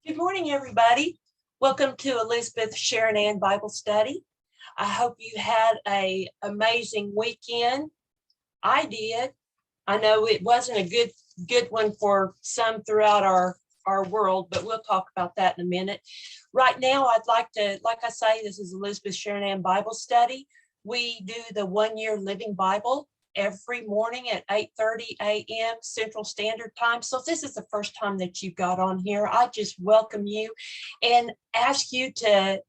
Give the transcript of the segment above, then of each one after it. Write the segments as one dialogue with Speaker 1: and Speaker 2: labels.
Speaker 1: Good morning, everybody. Welcome to Elizabeth Sharon Ann Bible Study. I hope you had an amazing weekend. I did. I know it wasn't a good one for some throughout our world, but we'll talk about that in a minute. Right now, I'd like I say, this is Elizabeth Sharon Ann Bible Study. We do the 1 Year Living Bible every morning at 8:30 a.m. Central Standard Time. So if this is the first time that you got on here, I just welcome you and ask you to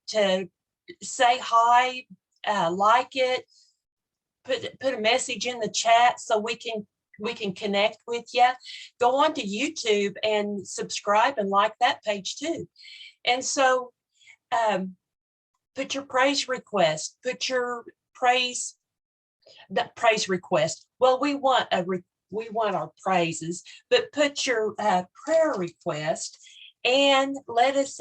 Speaker 1: say hi, like it, put a message in the chat so we can connect with you. Go on to YouTube and subscribe and like that page too. And so put your praise request, put your praise request. Well, we want our praises, but put your prayer request and let us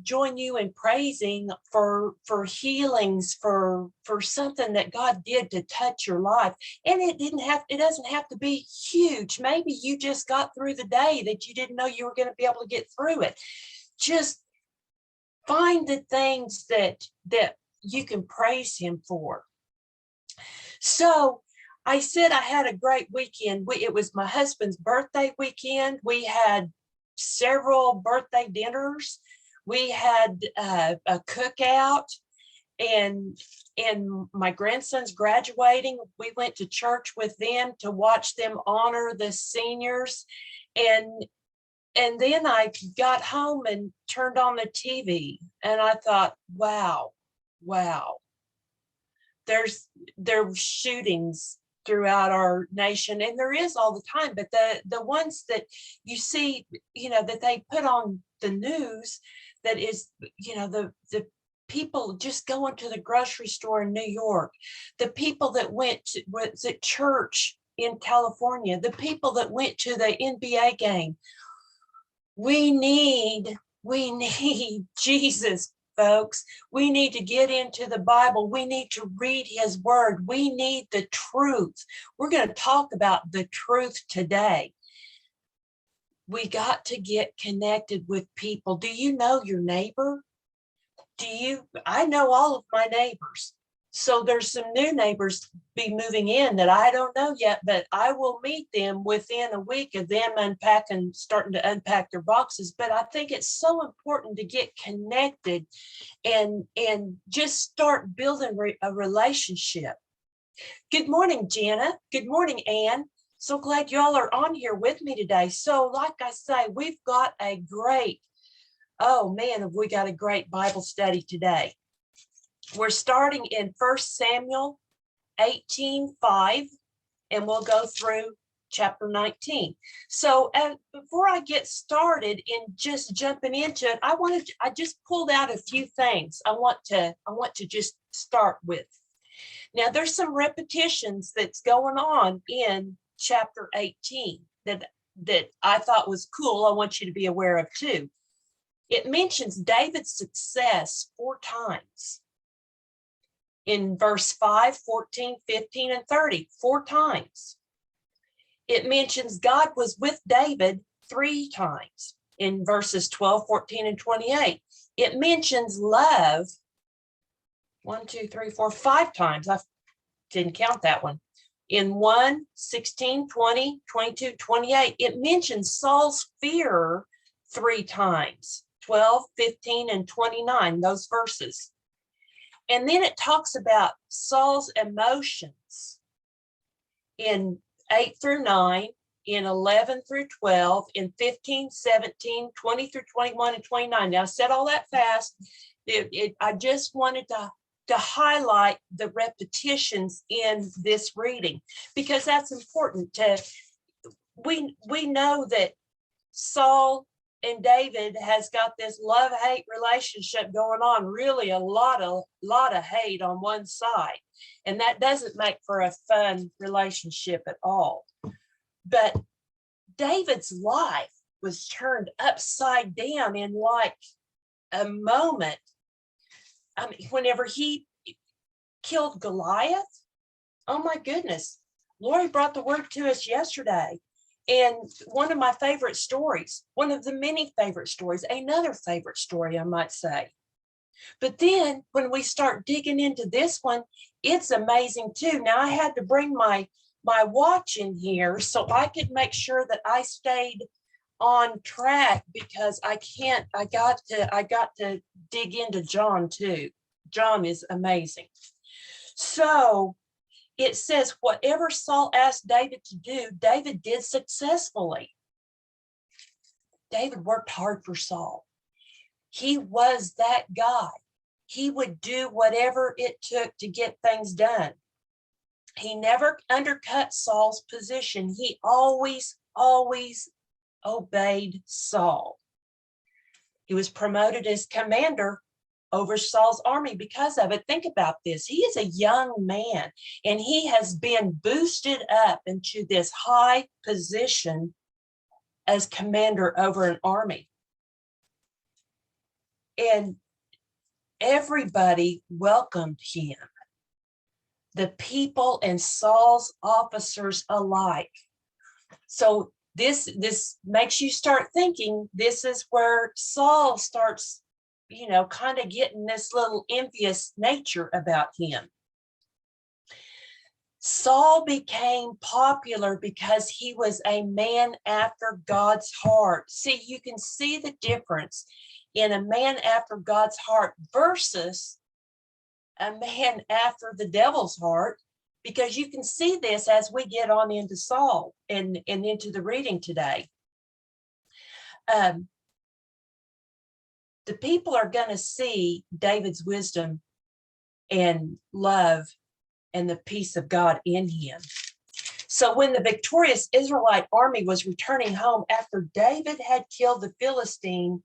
Speaker 1: join you in praising for healings, for something that God did to touch your life. And it doesn't have to be huge. Maybe you just got through the day that you didn't know you were going to be able to get through it. Just find the things that you can praise Him for. So I said I had a great weekend. It was my husband's birthday weekend. We had several birthday dinners. We had a cookout, and my grandson's graduating. We went to church with them to watch them honor the seniors. And then I got home and turned on the TV, and I thought, wow. There were shootings throughout our nation, and there is all the time, but the ones that you see, that they put on the news, that is, the people just going to the grocery store in New York, the people that was at church in California, the people that went to the NBA game. We need Jesus, folks. We need to get into the Bible. We need to read His Word. We need the truth. We're going to talk about the truth today. We got to get connected with people. Do you know your neighbor? I know all of my neighbors. So there's some new neighbors be moving in that I don't know yet, but I will meet them within a week of them starting to unpack their boxes. But I think it's so important to get connected and just start building a relationship. Good morning, Jana. Good morning, Ann. So glad y'all are on here with me today. So like I say, we've got a great Bible study today. We're starting in 1 Samuel 18:5, and we'll go through chapter 19. So before I get started in just jumping into it, I just pulled out a few things I want to just start with. Now, there's some repetitions that's going on in chapter 18 that I thought was cool. I want you to be aware of too. It mentions David's success 4 times. In verse 5, 14, 15, and 30, 4 times. It mentions God was with David 3 times in verses 12, 14, and 28. It mentions love 5 times. I didn't count that one. In 1, 16, 20, 22, 28, it mentions Saul's fear 3 times, 12, 15, and 29, those verses. And then it talks about Saul's emotions in 8 through 9, in 11 through 12, in 15, 17, 20 through 21, and 29. Now, I said all that fast. I just wanted to highlight the repetitions in this reading, because that's important. We know that Saul and David has got this love-hate relationship going on, really a lot of hate on one side. And that doesn't make for a fun relationship at all. But David's life was turned upside down in like a moment. I mean, whenever he killed Goliath, oh my goodness. Lori brought the word to us yesterday. And one of my favorite stories, one of the many favorite stories, another favorite story, I might say. But then when we start digging into this one, it's amazing too. Now I had to bring my watch in here so I could make sure that I stayed on track, because I got to dig into John too. John is amazing. So it says, whatever Saul asked David to do, David did successfully. David worked hard for Saul. He was that guy. He would do whatever it took to get things done. He never undercut Saul's position. He always obeyed Saul. He was promoted as commander over Saul's army because of it. Think about this. He is a young man, and he has been boosted up into this high position as commander over an army. And everybody welcomed him, the people and Saul's officers alike. So this makes you start thinking, this is where Saul starts, kind of getting this little envious nature about him. Saul became popular because he was a man after God's heart. See, you can see the difference in a man after God's heart versus a man after the devil's heart, because you can see this as we get on into Saul and into the reading today. The people are going to see David's wisdom and love and the peace of God in him. So when the victorious Israelite army was returning home after David had killed the Philistine,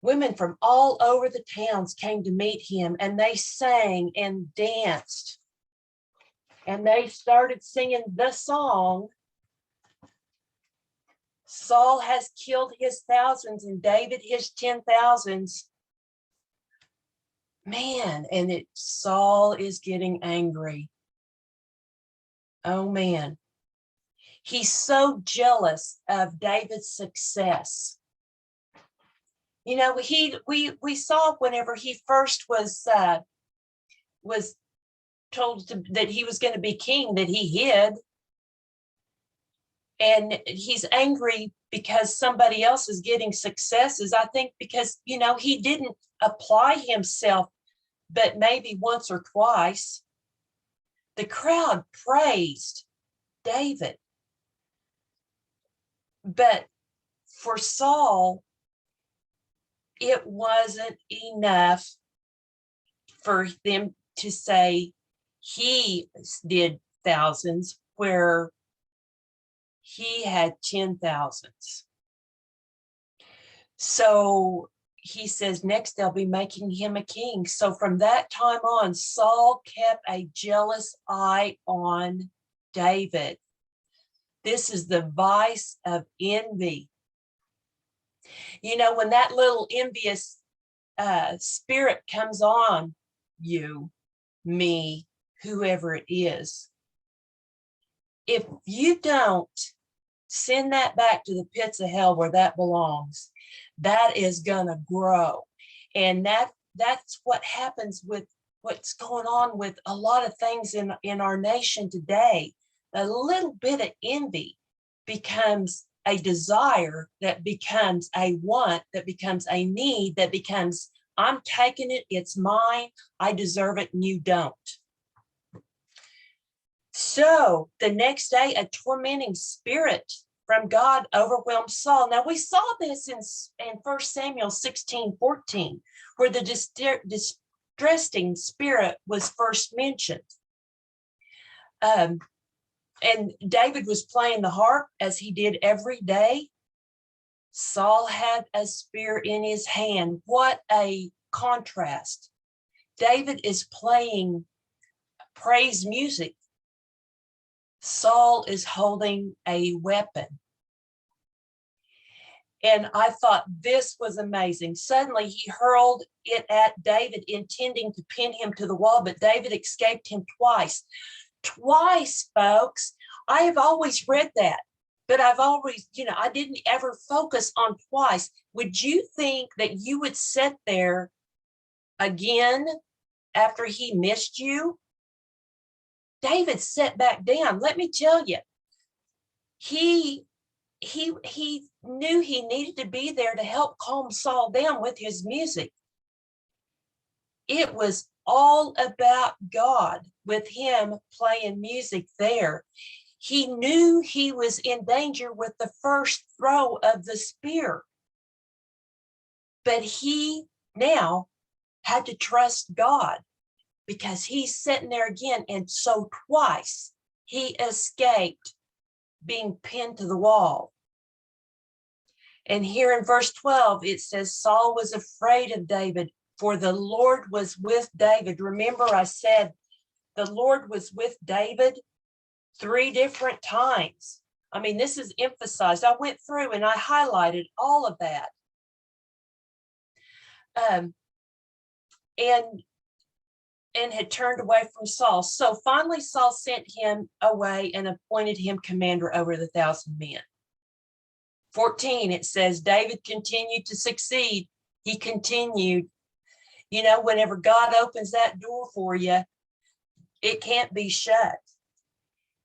Speaker 1: women from all over the towns came to meet him, and they sang and danced. And they started singing the song, Saul has killed his thousands and David his 10,000s. Man, and Saul is getting angry. Oh man. He's so jealous of David's success. We saw whenever he first was told that he was going to be king, that he hid. And he's angry because somebody else is getting successes. I think because, he didn't apply himself, but maybe once or twice. The crowd praised David. But for Saul, it wasn't enough for them to say he did thousands where he had 10,000s. So he says next they'll be making him a king. So from that time on, Saul kept a jealous eye on David. This is the vice of envy. When that little envious spirit comes on you, me, whoever it is, if you don't send that back to the pits of hell where that belongs, that is gonna grow. And that's what happens with what's going on with a lot of things in our nation today. A little bit of envy becomes a desire, that becomes a want, that becomes a need, that becomes, I'm taking it, it's mine, I deserve it, and you don't. So the next day, a tormenting spirit from God overwhelmed Saul. Now we saw this in 1 Samuel 16:14, where the distressing spirit was first mentioned. And David was playing the harp as he did every day. Saul had a spear in his hand. What a contrast. David is playing praise music. Saul is holding a weapon. And I thought this was amazing. Suddenly he hurled it at David, intending to pin him to the wall, but David escaped him twice. Twice, folks. I have always read that. But I've always, I didn't ever focus on twice. Would you think that you would sit there again after he missed you? David sat back down. Let me tell you, he knew he needed to be there to help calm Saul down with his music. It was all about God with him playing music there. He knew he was in danger with the first throw of the spear, but he now had to trust God, because he's sitting there again. And so twice he escaped being pinned to the wall. And here in verse 12, it says, Saul was afraid of David, for the Lord was with David. Remember, I said the Lord was with David 3 different times. I mean, this is emphasized. I went through and I highlighted all of that. And had turned away from Saul. So finally, Saul sent him away and appointed him commander over the 1,000 men. 14, it says, David continued to succeed. He continued. Whenever God opens that door for you, it can't be shut.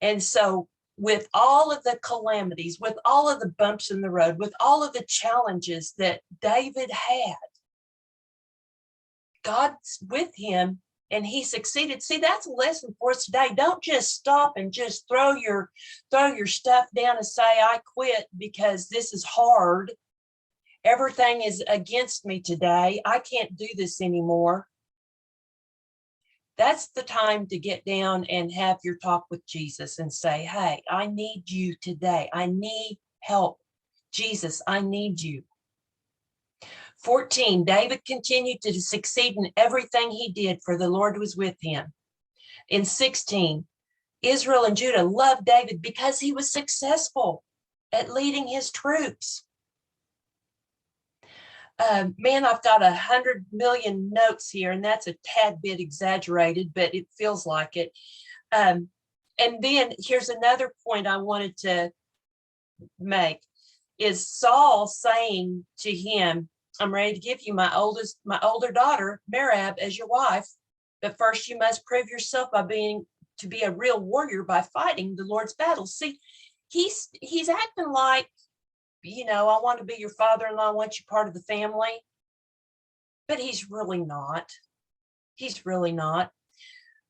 Speaker 1: And so with all of the calamities, with all of the bumps in the road, with all of the challenges that David had, God's with him and he succeeded. See, that's a lesson for us today. Don't just stop and just throw your stuff down and say, I quit because this is hard. Everything is against me today. I can't do this anymore. That's the time to get down and have your talk with Jesus and say, hey, I need you today. I need help. Jesus, I need you. 14, David continued to succeed in everything he did, for the Lord was with him. In 16, Israel and Judah loved David because he was successful at leading his troops. Man, I've got 100 million notes here, and that's a tad bit exaggerated, but it feels like it. And then here's another point I wanted to make, is Saul saying to him, I'm ready to give you my older daughter, Merab, as your wife. But first you must prove yourself to be a real warrior by fighting the Lord's battles. See, he's acting like, I want to be your father-in-law, I want you part of the family. But he's really not. He's really not.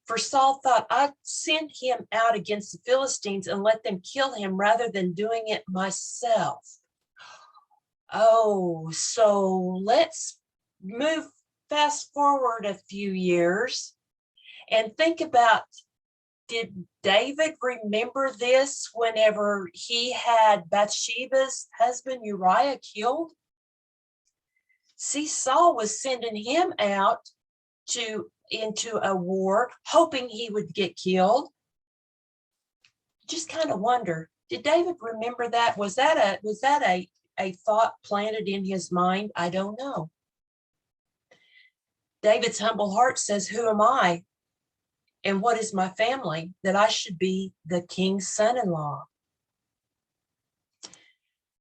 Speaker 1: For Saul thought, I'd send him out against the Philistines and let them kill him rather than doing it myself. Oh, so let's fast forward a few years and think about, did David remember this whenever he had Bathsheba's husband Uriah killed? See, Saul was sending him out into a war, hoping he would get killed. Just kind of wonder, did David remember that? Was that a thought planted in his mind? I don't know. David's humble heart says, who am I? And what is my family that I should be the king's son-in-law?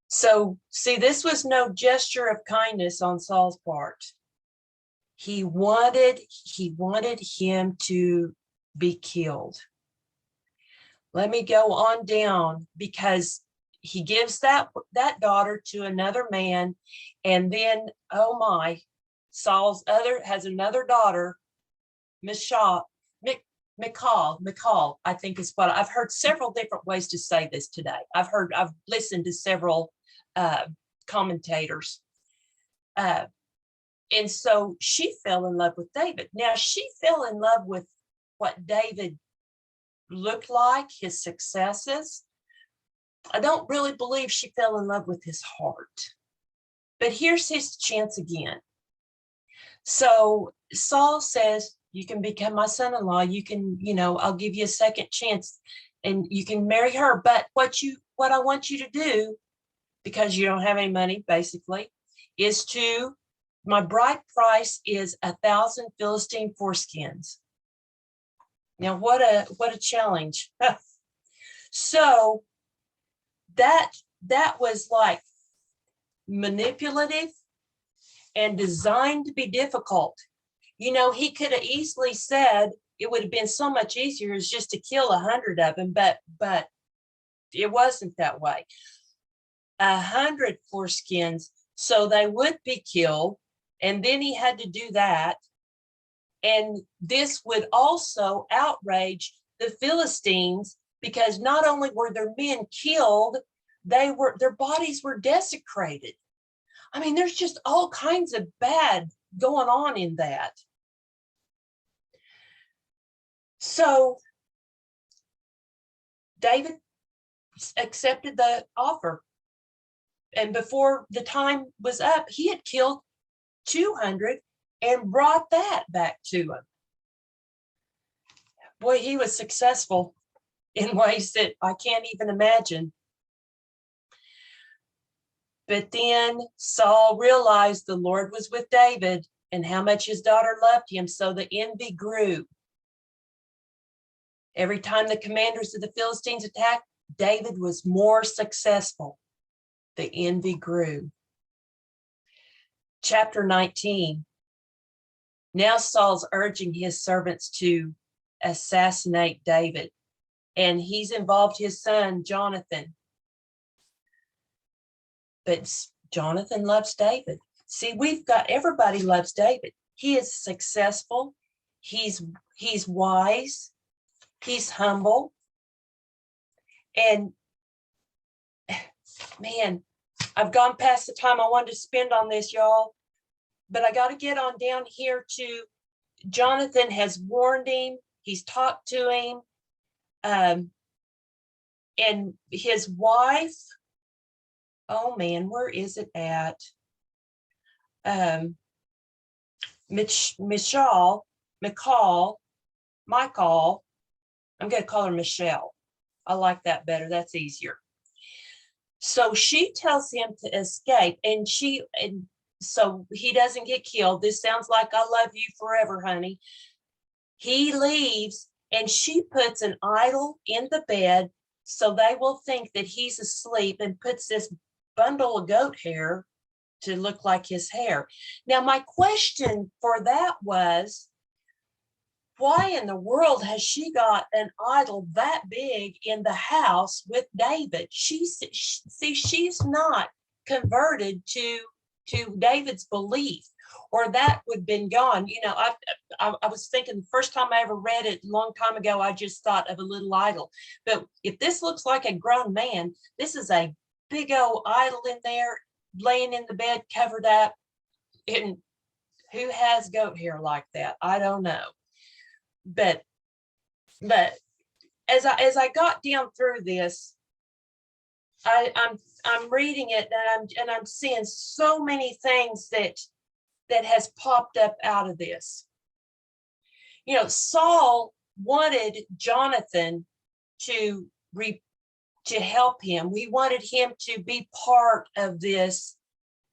Speaker 1: So, see, this was no gesture of kindness on Saul's part. He wanted him to be killed. Let me go on down, because he gives that daughter to another man, and then, oh my, Saul's has another daughter, Michal, I think is what I've heard several different ways to say this today. I've listened to several commentators. And so she fell in love with David. Now, she fell in love with what David looked like, his successes. I don't really believe she fell in love with his heart. But here's his chance again. So Saul says, you can become my son-in-law. You can, I'll give you a second chance and you can marry her. But what I want you to do, because you don't have any money, basically, is my bride price is 1,000 Philistine foreskins. Now, what a challenge. So that was like manipulative and designed to be difficult. You know, he could have easily said it would have been so much easier as just to kill 100 of them, but it wasn't that way. 100 foreskins, so they would be killed, and then he had to do that. And this would also outrage the Philistines, because not only were their men killed, their bodies were desecrated. I mean, there's just all kinds of bad going on in that. So David accepted the offer. And before the time was up, he had killed 200 and brought that back to him. Boy, he was successful in ways that I can't even imagine. But then Saul realized the Lord was with David and how much his daughter loved him, so the envy grew. Every time the commanders of the Philistines attacked, David was more successful. The envy grew. Chapter 19. Now Saul's urging his servants to assassinate David, and he's involved his son, Jonathan. But Jonathan loves David. See, everybody loves David. He is successful. He's wise. He's humble. And man, I've gone past the time I wanted to spend on this, y'all. But I got to get on down here to Jonathan has warned him. He's talked to him. And his wife, oh man, where is it at? Michal, Michael, I'm going to call her Michelle. I like that better. That's easier. So she tells him to escape, and so he doesn't get killed. This sounds like I love you forever, honey. He leaves, and she puts an idol in the bed so they will think that he's asleep, and puts this bundle of goat hair to look like his hair. Now, my question for that was, why in the world has she got an idol that big in the house with David? She's not converted to David's belief, or that would have been gone. You know, I was thinking the first time I ever read it a long time ago, I just thought of a little idol. But if this looks like a grown man, this is a big old idol in there, laying in the bed, covered up. And who has goat hair like that? I don't know. But as I got down through this, I'm reading it, and I'm seeing so many things that has popped up out of this. You know, Saul wanted Jonathan to help him. We wanted him to be part of this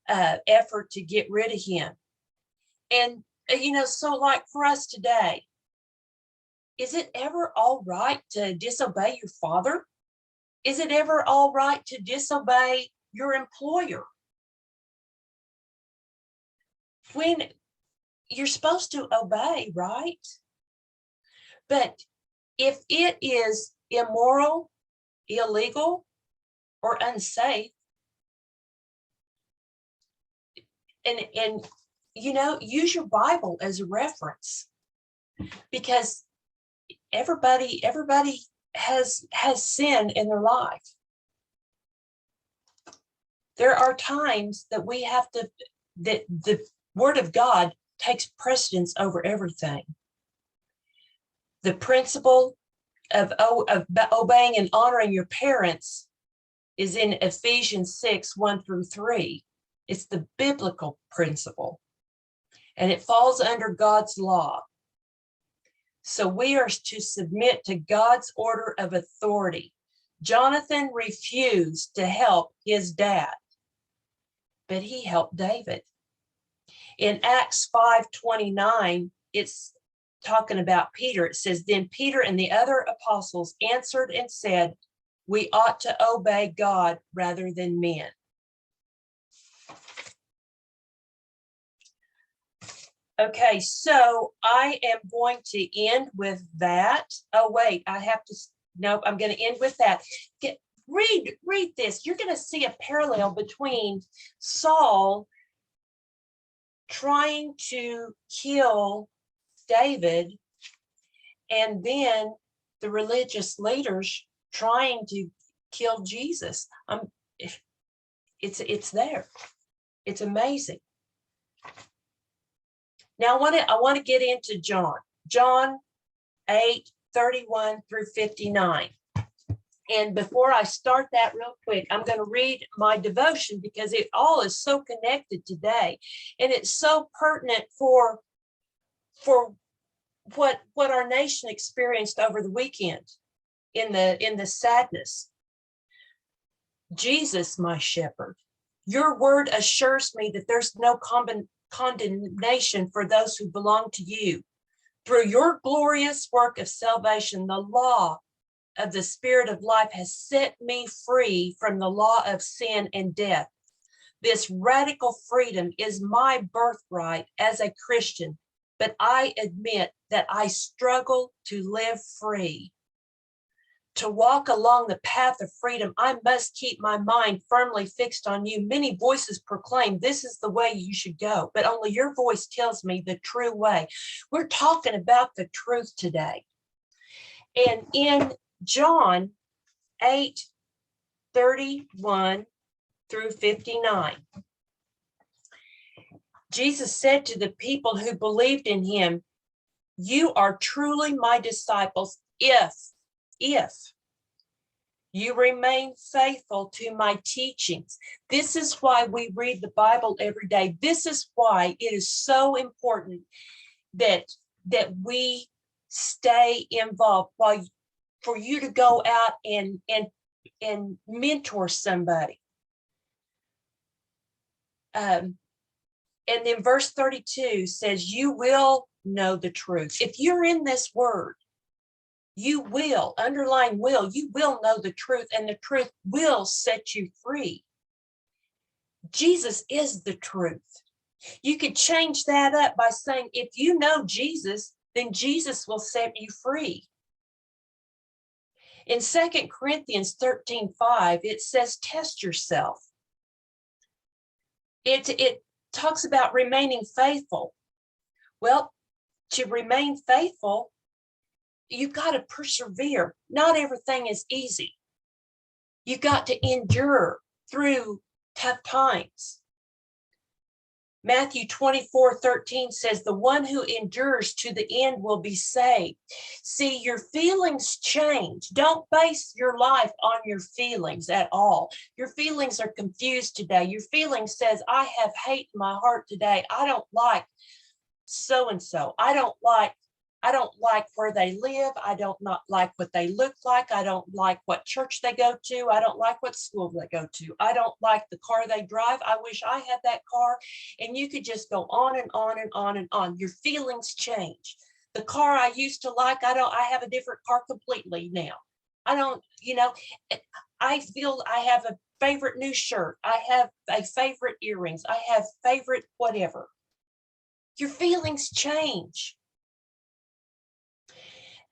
Speaker 1: effort to get rid of him. And you know, so like for us today, is it ever all right to disobey your father? Is it ever all right to disobey your employer? When you're supposed to obey, right? But if it is immoral, illegal, or unsafe, and you know, use your Bible as a reference, because everybody has sin in their life. There are times that we have to, that the Word of God takes precedence over everything. The principle of obeying and honoring your parents is in Ephesians 6, 1-3. It's the biblical principle, and it falls under God's law. So we are to submit to God's order of authority. Jonathan refused to help his dad, but he helped David. In Acts 5:29, it's talking about Peter. It says, then Peter and the other apostles answered and said, We ought to obey God rather than men. Okay, so I am going to end with that. Oh, wait, nope, I'm going to end with that. Read this. You're going to see a parallel between Saul trying to kill David and then the religious leaders trying to kill Jesus. It's there. It's amazing. Now I want to get into John 8:31 through 59. And before I start that real quick, I'm going to read my devotion because it all is so connected today. And it's so pertinent for what our nation experienced over the weekend in the sadness. Jesus, my shepherd, your word assures me that there's no condemnation for those who belong to you. Through your glorious work of salvation, the law of the Spirit of life has set me free from the law of sin and death. This radical freedom is my birthright as a Christian, but I admit that I struggle to live free. To walk along the path of freedom, I must keep my mind firmly fixed on you. Many voices proclaim this is the way you should go, but only your voice tells me the true way. We're talking about the truth today. And in John 8:31 through 59, Jesus said to the people who believed in him, you are truly my disciples if you remain faithful to my teachings. This is why we read the Bible every day. This is why it is so important that we stay involved, for you to go out and mentor somebody. And then verse 32 says, you will know the truth. If you're in this word, you will, underline will, you will know the truth, and the truth will set you free. Jesus is the truth. You could change that up by saying, if you know Jesus, then Jesus will set you free. In 2 Corinthians 13:5, it says, test yourself. It talks about remaining faithful. Well, to remain faithful, you've got to persevere. Not everything is easy. You've got to endure through tough times. Matthew 24:13 says, the one who endures to the end will be saved. See, your feelings change. Don't base your life on your feelings at all. Your feelings are confused today. Your feeling says, I have hate in my heart today. I don't like so-and-so. I don't like where they live. I don't not like what they look like. I don't like what church they go to. I don't like what school they go to. I don't like the car they drive. I wish I had that car. And you could just go on and on and on and on. Your feelings change. The car I used to like, I have a different car completely now. I feel I have a favorite new shirt. I have a favorite earrings. I have favorite whatever. Your feelings change.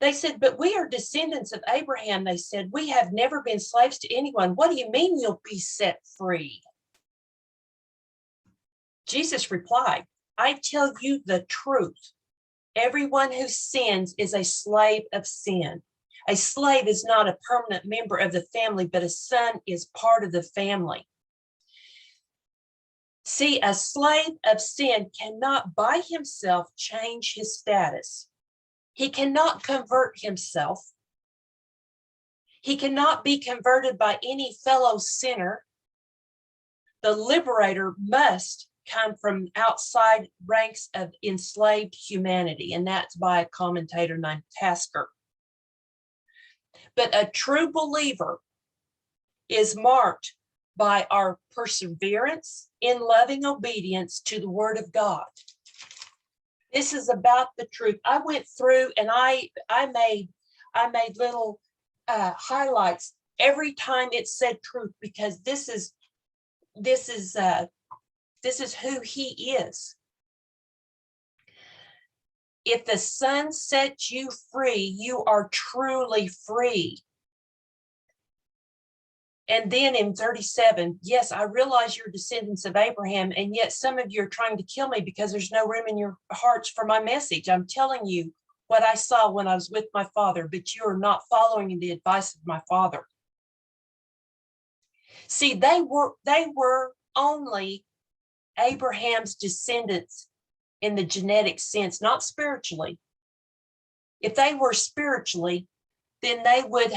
Speaker 1: They said, but we are descendants of Abraham. They said, we have never been slaves to anyone. What do you mean you'll be set free? Jesus replied, I tell you the truth. Everyone who sins is a slave of sin. A slave is not a permanent member of the family, but a son is part of the family. See, a slave of sin cannot by himself change his status. He cannot convert himself. He cannot be converted by any fellow sinner. The liberator must come from outside ranks of enslaved humanity, and that's by a commentator named Tasker. But a true believer is marked by our perseverance in loving obedience to the word of God. This is about the truth. I went through and I made little highlights every time it said truth, because this is who he is. If the Son sets you free, you are truly free. And then in 37, yes, I realize you're descendants of Abraham, and yet some of you are trying to kill me because there's no room in your hearts for my message. I'm telling you what I saw when I was with my father, but you are not following the advice of my father. See, they were only Abraham's descendants in the genetic sense, not spiritually. If they were spiritually, then they would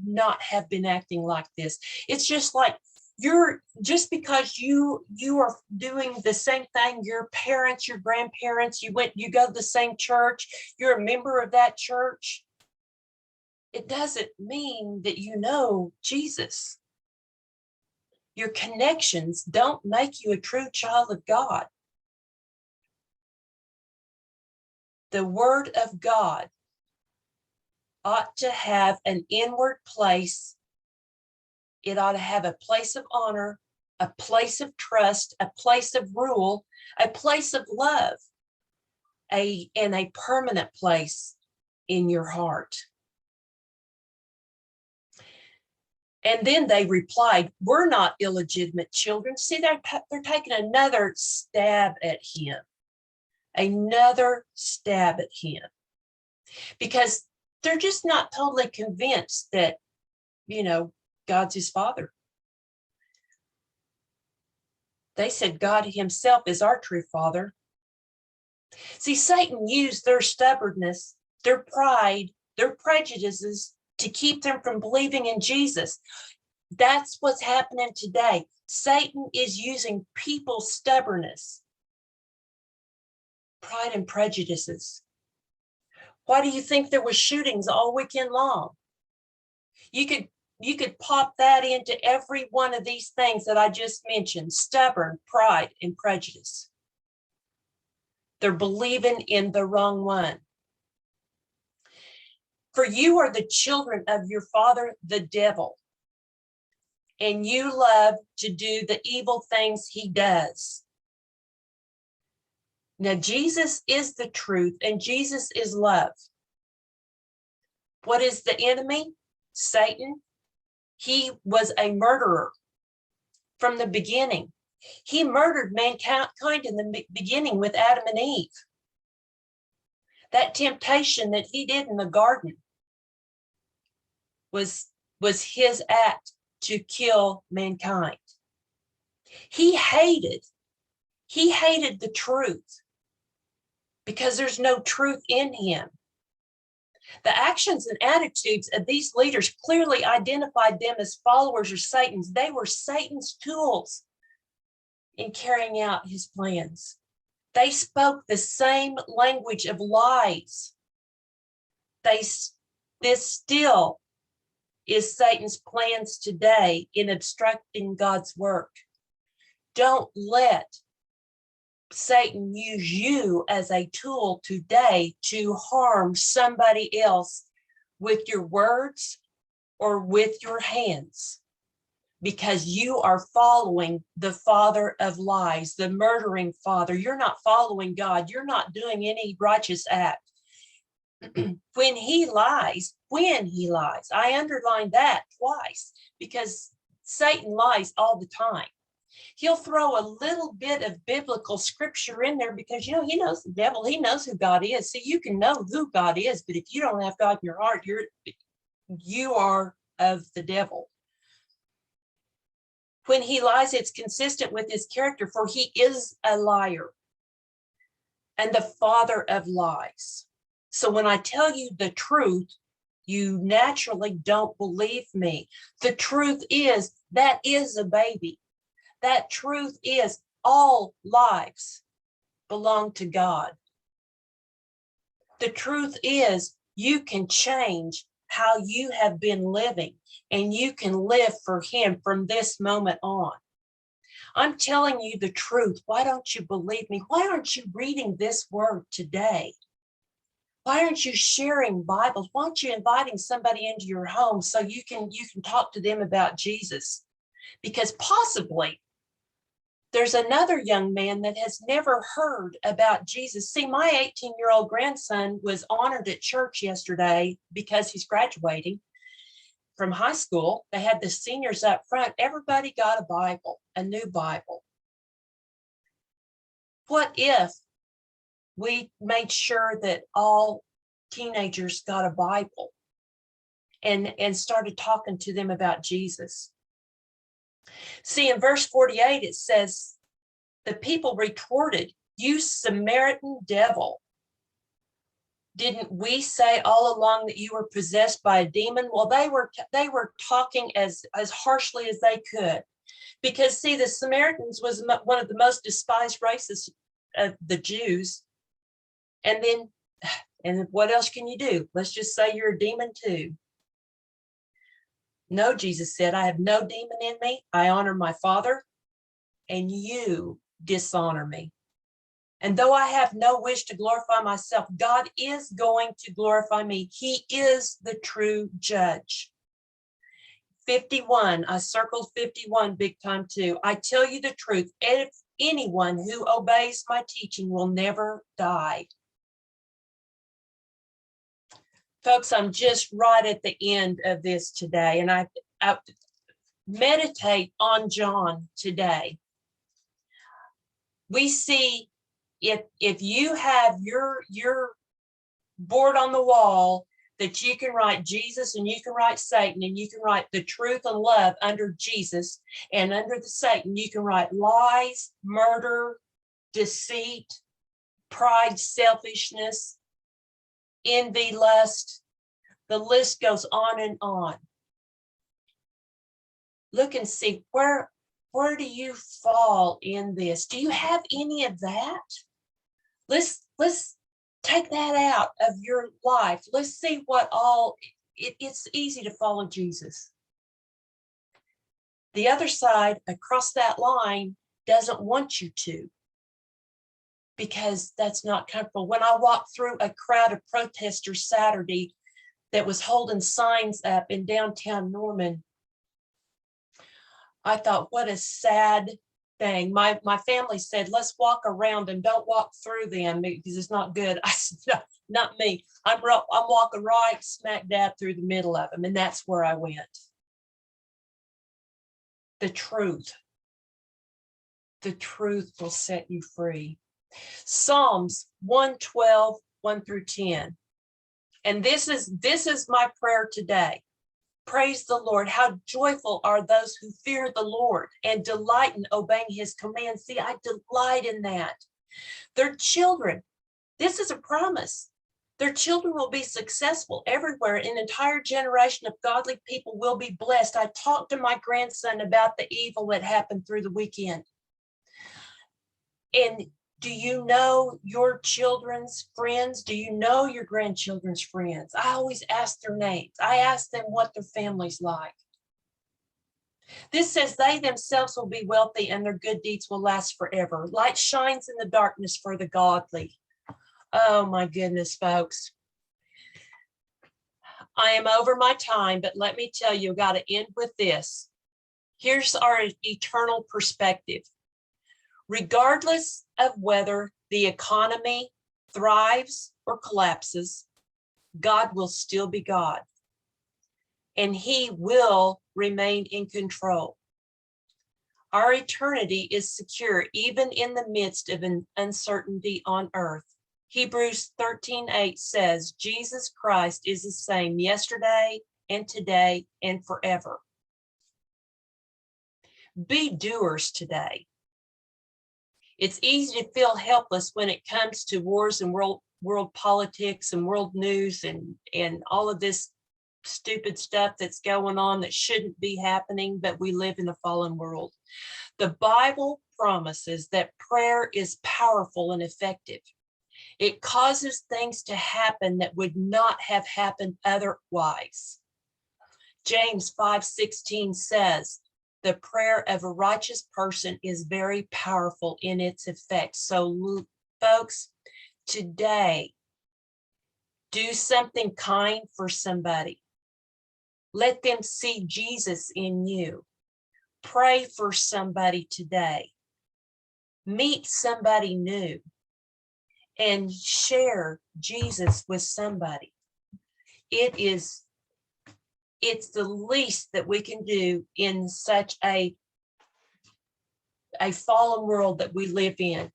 Speaker 1: not have been acting like this. It's just like just because you are doing the same thing, your parents, your grandparents, you go to the same church, you're a member of that church, it doesn't mean that you know Jesus. Your connections don't make you a true child of God. The Word of God ought to have an inward place. It ought to have a place of honor, a place of trust, a place of rule, a place of love, and a permanent place in your heart. And then they replied, we're not illegitimate children. See, they're taking another stab at him. Another stab at him. Because they're just not totally convinced that, God's his father. They said God himself is our true father. See, Satan used their stubbornness, their pride, their prejudices to keep them from believing in Jesus. That's what's happening today. Satan is using people's stubbornness, pride, and prejudices. Why do you think there were shootings all weekend long? You could pop that into every one of these things that I just mentioned: stubborn, pride, and prejudice. They're believing in the wrong one. For you are the children of your father, the devil, and you love to do the evil things he does. Now, Jesus is the truth, and Jesus is love. What is the enemy? Satan. He was a murderer from the beginning. He murdered mankind in the beginning with Adam and Eve. That temptation that he did in the garden was his act to kill mankind. He hated the truth because there's no truth in him. The actions and attitudes of these leaders clearly identified them as followers of Satan's. They were Satan's tools in carrying out his plans. They spoke the same language of lies. This still is Satan's plans today in obstructing God's work. Don't let Satan use you as a tool today to harm somebody else with your words or with your hands, because you are following the father of lies, the murdering father. You're not following God. You're not doing any righteous act. When he lies, I underlined that twice, because Satan lies all the time. He'll throw a little bit of biblical scripture in there because, he knows the devil. He knows who God is. So you can know who God is, but if you don't have God in your heart, you are of the devil. When he lies, it's consistent with his character, for he is a liar and the father of lies. So when I tell you the truth, you naturally don't believe me. The truth is, that is a baby. That truth is, all lives belong to God. The truth is, you can change how you have been living, and you can live for him from this moment on. I'm telling you the truth. Why don't you believe me? Why aren't you reading this word today? Why aren't you sharing Bibles? Why aren't you inviting somebody into your home so you can talk to them about Jesus? Because possibly there's another young man that has never heard about Jesus. See, my 18-year-old grandson was honored at church yesterday because he's graduating from high school. They had the seniors up front. Everybody got a Bible, a new Bible. What if we made sure that all teenagers got a Bible and started talking to them about Jesus? See, in verse 48, it says, the people retorted, "You Samaritan devil. Didn't we say all along that you were possessed by a demon?" Well, they were talking as harshly as they could, because see, the Samaritans was one of the most despised races of the Jews. And what else can you do? Let's just say you're a demon too. No, Jesus said, I have no demon in me. I honor my Father, and you dishonor me. And though I have no wish to glorify myself, God is going to glorify me. He is the true judge. 51, I circled 51 big time too. I tell you the truth, if anyone who obeys my teaching will never die. Folks, I'm just right at the end of this today, and I meditate on John today. We see if you have your board on the wall that you can write Jesus and you can write Satan and you can write the truth and love under Jesus, and under the Satan you can write lies, murder, deceit, pride, selfishness, envy, lust. The list goes on and on. Look and see where do you fall in this? Do you have any of that? Let's take that out of your life. Let's see what all it's easy to follow Jesus. The other side across that line doesn't want you to, because that's not comfortable. When I walked through a crowd of protesters Saturday that was holding signs up in downtown Norman, I thought, what a sad thing. My family said, let's walk around and don't walk through them because it's not good. I said, no, not me. I'm walking right smack dab through the middle of them, and that's where I went. The truth will set you free. Psalms 112, 1 through 10. And this is my prayer today. Praise the Lord. How joyful are those who fear the Lord and delight in obeying his commands. See, I delight in that. Their children, this is a promise. Their children will be successful everywhere. An entire generation of godly people will be blessed. I talked to my grandson about the evil that happened through the weekend. And do you know your children's friends? Do you know your grandchildren's friends? I always ask their names. I ask them what their family's like. This says they themselves will be wealthy and their good deeds will last forever. Light shines in the darkness for the godly. Oh my goodness, folks. I am over my time, but let me tell you, I've got to end with this. Here's our eternal perspective. Regardless of whether the economy thrives or collapses, God will still be God, and he will remain in control. Our eternity is secure even in the midst of an uncertainty on earth. Hebrews 13:8 says, Jesus Christ is the same yesterday and today and forever. Be doers today. It's easy to feel helpless when it comes to wars and world politics and world news and all of this stupid stuff that's going on that shouldn't be happening, but we live in a fallen world. The Bible promises that prayer is powerful and effective. It causes things to happen that would not have happened otherwise. James 5:16 says, the prayer of a righteous person is very powerful in its effect. So, folks, today, Do something kind for somebody. Let them see Jesus in you. Pray for somebody today. Meet somebody new and share Jesus with somebody. It's the least that we can do in such a fallen world that we live in.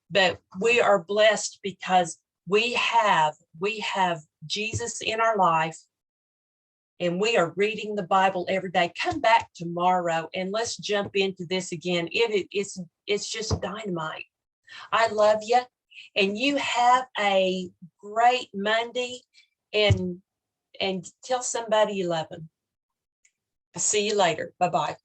Speaker 1: But we are blessed because we have Jesus in our life, and we are reading the Bible every day. Come back tomorrow and let's jump into this again. It's just dynamite. I love you, and you have a great Monday, and tell somebody you love them. See you later. Bye-bye.